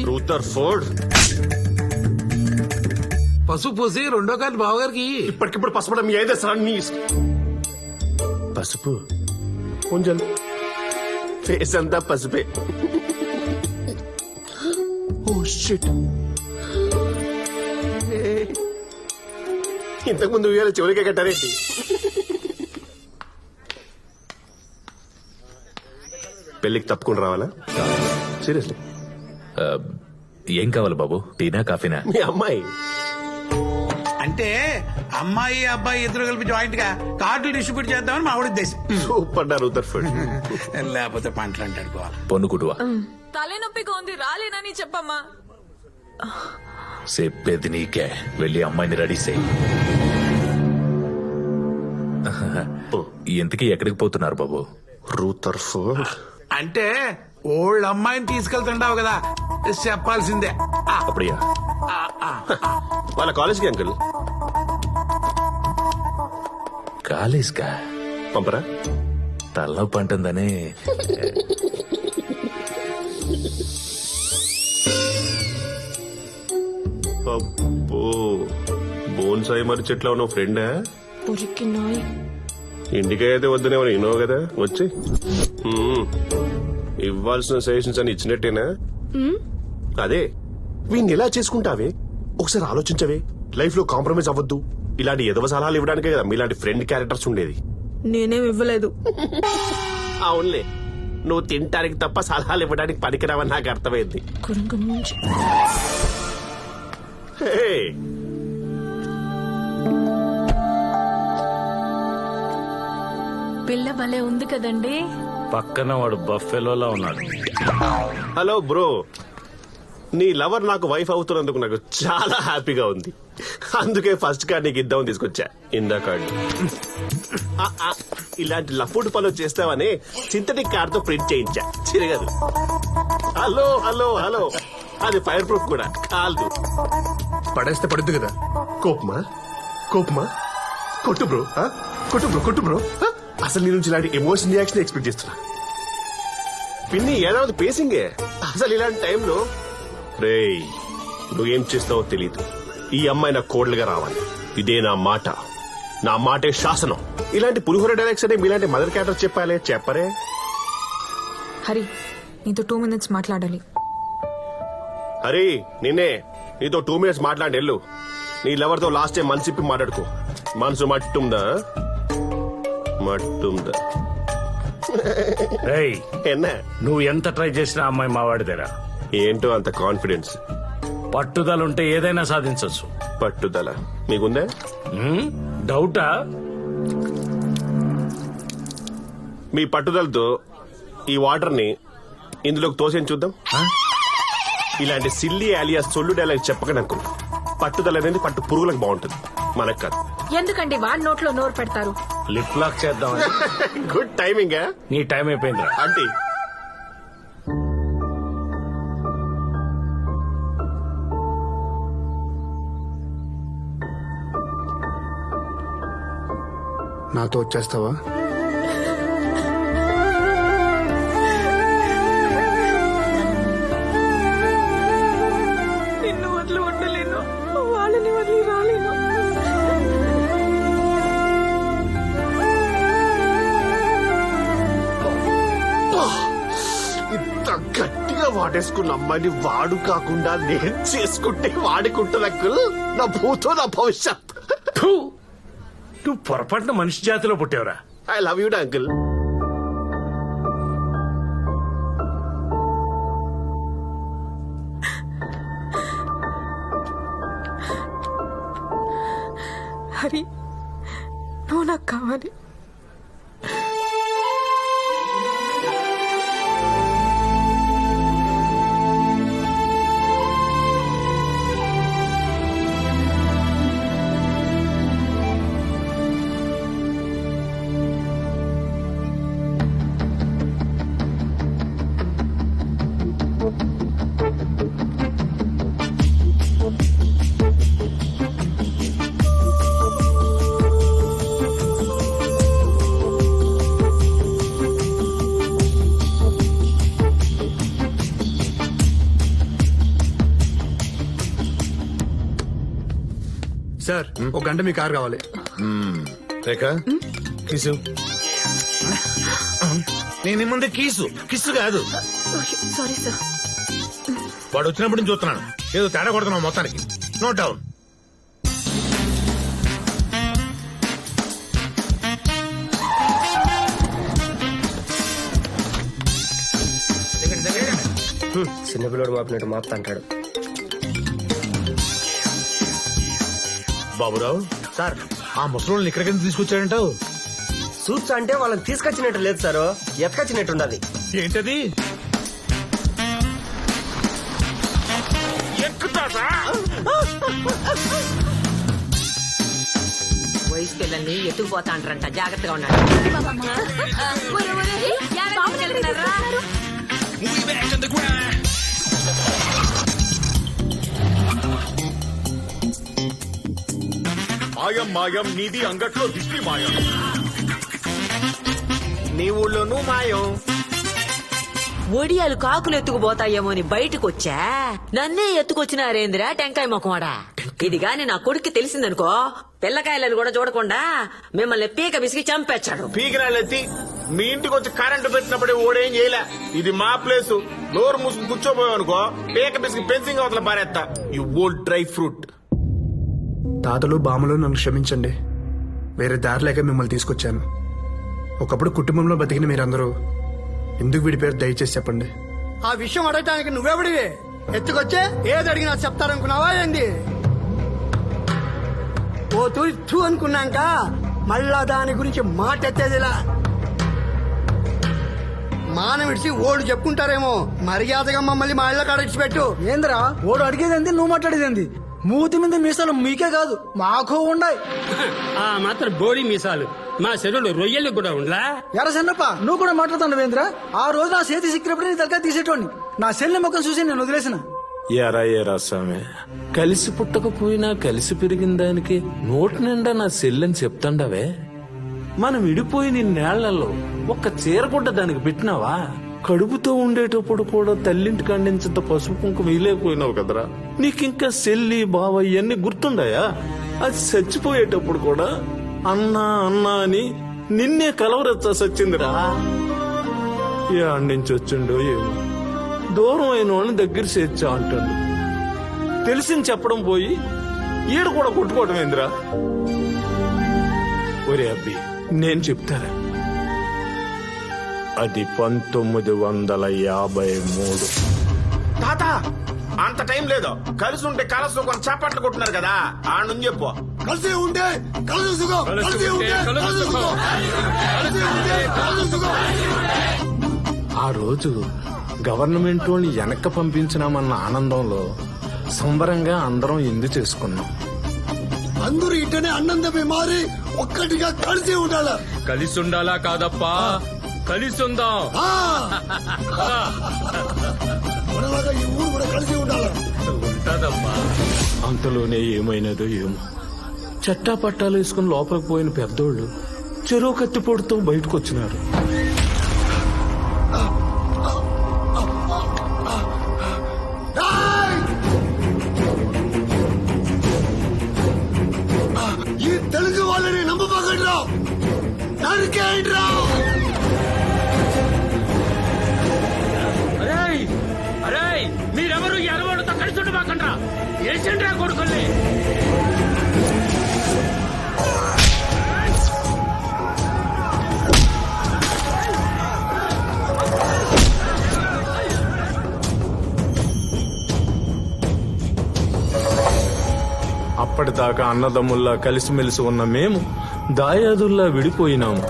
Rutherford పసుపు పూసి రెండో కాలు బావగారికి ఇప్పటికిప్పుడు పసుపడం మీ అయితే సార్ నీ పసుపు కొంచెం ఫేస్ అంతా పసుపే. ఓ షిట్, ఇంతకు ముందు ఉయ్యాల చివరికే కట్టారేంటి? పెళ్ళికి తప్పకుండా రావాలా? సీరియస్లీ? ఏం కావాలి బాబు, టీనా కాఫీనా? మీ అమ్మాయి అంటే అమ్మాయి అబ్బాయి ఇద్దరు కలిపి జాయింట్ గా కార్డులు డిస్ట్రిబ్యూట్ చేద్దామని మా ఆవిడ ఉద్దేశం. Super Rutherford. లేకపోతే పంటలు అంటే అనుకోవాలి. పొన్నుకుటువా తలనొప్పిగా ఉంది రాలేనని చెప్పమ్మా. చెప్పేది నీకే, వెళ్ళి అమ్మాయిని రెడీ చేయి. ఇంతకీ ఎక్కడికి పోతున్నారు బాబు? రూదర్ఫోర్డ్ అంటే ఓల్డ్ అమ్మాయిని తీసుకెళ్తుంటావు కదా, చెప్పాల్సిందే. అప్పుడయ్యా వాళ్ళ కాలేజ్కి అంకుల్ కాలేజ్కా? పంపరా? తలనొప్పి అంటుందని. అబ్బో, బోన్సాయి మరి చెట్లో ఉన్న ఫ్రెండా? ఇంటికి అయితే వద్దునే వినవు కదా, వచ్చి ఇవ్వాల్సిన సజెషన్స్ అని ఇచ్చినట్టేనా? అదే వీడిని ఎలా చేసుకుంటావే ఒకసారి ఆలోచించవే. లైఫ్ లో కాంప్రమైజ్ అవ్వద్దు, ఇలాంటి ఎదవ సలహాలు ఇవ్వడానికే కదా మీలాంటి ఫ్రెండ్ క్యారెక్టర్స్ ఉండేది. నేనేం ఇవ్వలేదు. అవునులే, నువ్వు తింటానికి తప్ప సలహాలు ఇవ్వడానికి పనికిరావని నాకు అర్థమైంది. హే, పిల్ల భలే ఉంది కదండి. పక్కన వాడు బఫెలోలా ఉన్నాడు. హలో బ్రో, నీ లవర్ నాకు వైఫ్ అవుతున్నందుకు నాకు చాలా హ్యాపీగా ఉంది. అందుకే ఫస్ట్ కార్డ్ నీకు ఇద్దామని తీసుకొచ్చా. ఇందా కార్డు. ఇలాంటి లఫుడ్ పనులు చేస్తావని సింథటిక్ కార్డ్ తో ప్రింట్ చేయించా, చిరగదు. హలో హలో హలో, అది ఫైర్ ప్రూఫ్ కూడా కాదు. పడేస్తే పడుద్ది కదా. కోపమా కోపమా? కొట్టు బ్రో, కొట్టు బ్రో, కొట్టు బ్రో. అసలు నీ నుంచి ఇలాంటి ఎమోషన్ రియాక్షన్ ఎక్స్పెక్ట్ చేస్తున్నా. పిన్ని ఏడాది పేసింగే. అసలు ఇలాంటి టైంలో రేయ్, నువ్వేం చేస్తావో తెలీదు. ఈ అమ్మాయి నా కోడలుగా రావాలి, ఇదే నా మాట. నా మాటే శాసనం. ఇలాంటి పులిహోర డైలాగ్స్ అనే మీలాంటి మదర్ క్యారెక్టర్ చెప్పాలే, చెప్పరే? హరి, నీతో 2 minutes మాట్లాడాలి. హరి, నిన్నే నీతో 2 minutes మాట్లాడి వెళ్ళు. నీ లవర్ తో లాస్ట్ టైం మనసిప్పి మాట్లాడుకో. మనసు మట్టుందా? మట్టుందా? రేయ్, ఎన్నా నువ్వు ఎంత ట్రై చేసినా అమ్మాయి మావాడిదేరా. ఏంటో అంత కాన్ఫిడెన్స్? పట్టుదలుంటే ఏదైనా సాధించొచ్చు. పట్టుదల మీకుందా? డౌటా? మీ పట్టుదలతో ఈ వాటర్ ని ఇందులోకి తోసేని చూద్దాం. ఇలాంటి సిల్లీ ఆలియాస్ సొల్లు డైలాగ్ చెప్పకండి అనుకో. పట్టుదల అనేది పట్టు పురుగులకు బాగుంటుంది, మనకు కాదు. ఎందుకండి వాడి నోట్లో నోరు పెడతారు? లిప్ లాక్ చేద్దామని. Good timing. నీ టైం అయిపోయిందిరా. ఆంటీ, నాతో వచ్చేస్తావా? నిన్ను వదిలి ఉండలేను, వాళ్ళని వదిలి రాలేను. ఇంత గట్టిగా వాడేసుకున్న అమ్మాయిని వాడు కాకుండా నేను చేసుకుంటే వాడుకుంటున్నకు నా భూతో నా భవిష్యత్. ఫు! నువ్వు పొరపాటున మనిషి జాతిలో పుట్టావురా. I love you uncle. Hari, నువ్వు నాకు కావాలి. సార్ ఒక గంట మీ కార్ కావాలి. రేఖ కిసు నేను ముందు కిస్సు కాదు. Sorry sir. వాడు వచ్చినప్పుడు నుంచి చూస్తున్నాను, ఏదో తేడా కొడుతున్నావు మొత్తానికి. Note down. చిన్నపిల్లడు మాపినట్టు మాపుతా అంటాడు. బాబురావు సార్, ఆ ముసలోళ్ళని ఇక్కడికి తీసుకొచ్చాడంటావు? సూట్స్ అంటే వాళ్ళని తీసుకొచ్చినట్టు లేదు సార్, ఎత్తుకొచ్చినట్టు ఉండాలి. ఏంటది? వయసు పిల్లల్ని ఎత్తుకుపోతా అంటారంట, జాగ్రత్తగా ఉన్నాడు. మాయం మాయం నీది అంగట్లో దిష్టి మాయం. నీ ఊళ్ళోనూ మాయం. ఒడియాలు కాకులు ఎత్తుకుపోతాయేమో అని బయటకు వచ్చా, నన్నే ఎత్తుకొచ్చినారేంద్రా టెంకాయ మొఖమాడా. ఇది గాని నా కొడుక్కి తెలిసిందనుకో, పిల్లకాయలను కూడా చూడకుండా మిమ్మల్ని పీక విసిగి చంపేచ్చాడు. పీకిరాళ్ళెత్తి మీ ఇంటికి వచ్చి కరెంటు పెట్టినప్పుడే ఓడేం చేయలే. ఇది మా ప్లేస్. నోరు మూసుకుని కూర్చోపోయావు అనుకో, పీక బిసికి పెన్సింగ్ అవతల పారేస్తా. You old dry fruit. తాతలు బామ్మలు నన్ను క్షమించండి. వేరే దారి లేక మిమ్మల్ని తీసుకొచ్చాను. ఒకప్పుడు కుటుంబంలో బతికిన మీరందరూ ఎందుకు విడిపోయారు దయచేసి చెప్పండి. ఆ విషయం అడగటానికి నువ్వెవడివి? ఎత్తుకొచ్చే ఏది అడిగినా చెప్తారనుకున్నావా ఏంది? ఓ తూ అనుకున్నాక మళ్ళా దాని గురించి మాట ఎత్తేదిలా. మాన విడిచి ఓడు చెప్పుకుంటారేమో, మర్యాదగా మమ్మల్ని మా ఇళ్ళ కాడచ్చి పెట్టు. ఏంద్రా ఓడు అడిగేదేంది, నువ్వు మాట్లాడేదేంది? మూతి మీద మీసాలు మీకే కాదు మాకు ఉండాయి. ఆ మాత్రం బోడి మీసాలు మా చెరువులు రొయ్యలు కూడా ఉండలా? ఎర సన్నప్ప, నువ్వు కూడా మాట్లాడుతున్నావేంద్రా? ఆ రోజు నా చేతి సిక్కినప్పుడు నీ దగ్గర తీసేటోని, నా చెల్లి ముఖం చూసి నేను వదిలేసిన. ఎరా స్వామి, కలిసి పుట్టకపోయినా కలిసి పెరిగిన దానికి నోటి నిండా నా చెల్లెని చెప్తాండవే. మనం విడిపోయిన నేళ్లలో ఒక్క చీరగుడ్డ దానికి పెట్టినావా? కడుపుతో ఉండేటప్పుడు కూడా తల్లింటి కండించేంత పసుపు కుంకుమ వేయలేకపోయినావు కదరా. నీకింకా చెల్లి బావ ఇవన్నీ గుర్తుండాయా? అది చచ్చిపోయేటప్పుడు కూడా అన్నా అన్నా అని నిన్నే కలవరచ్చా సచ్చిందిరా. ఏడు నుంచి వచ్చిండో ఏమో, దూరం అయిన వాళ్ళని దగ్గర చేర్చా అంటాడు. తెలిసింది చెప్పడం పోయి ఈడ కూడా కొట్టుకోవటం ఏందిరా? ఒరే అబ్బి, నేను చెప్తారా, అది 1953. తాత అంత టైం లేదు. కలిసి ఉంటే కలసు కొన్ని చప్పట్లు కొట్టున్నారు కదా, ఆ నుంచి చెప్పు. కలిసి ఉంటే కలిసి సుఖం, కలిసి ఉంటే కలిసి సుఖం, కలిసి ఉంటే కలిసి సుఖం. ఆ రోజు గవర్నమెంట్ వాళ్ళని వెనక్కి పంపించినామన్న ఆనందంలో సంబరంగా అందరం ఎందు చేసుకున్నాం. అందరూ ఇట్టనే అన్నందమే మారి ఒక్కటిగా కలిసి ఉండాల. కలిసి ఉండాలా కాదప్పా, కలిసి ఉందాం. మనలాగా ఈ ఊరు కూడా కలిసి ఉండాల. ఉంటదమ్మా. అంతలోనే ఏమైనదో ఏమో, చట్టా పట్టాలు వేసుకుని లోపలికి పోయిన పెద్దోళ్ళు చెరువు కత్తిపోటుతో బయటకు వచ్చినారు. ఈ తెలుగు వాళ్ళని నమ్మబాకండి రావు, నరికేయండి రావు. అరే మీరెవరు ఎరవాళ్ళతో కలిసి ఉండబాకండ్రా, ఏసండ్రా కొడుకుల్ని. అప్పటిదాకా అన్నదమ్ముల్లా కలిసిమెలిసి ఉన్న మేము దాయాదుల్లా విడిపోయినాము.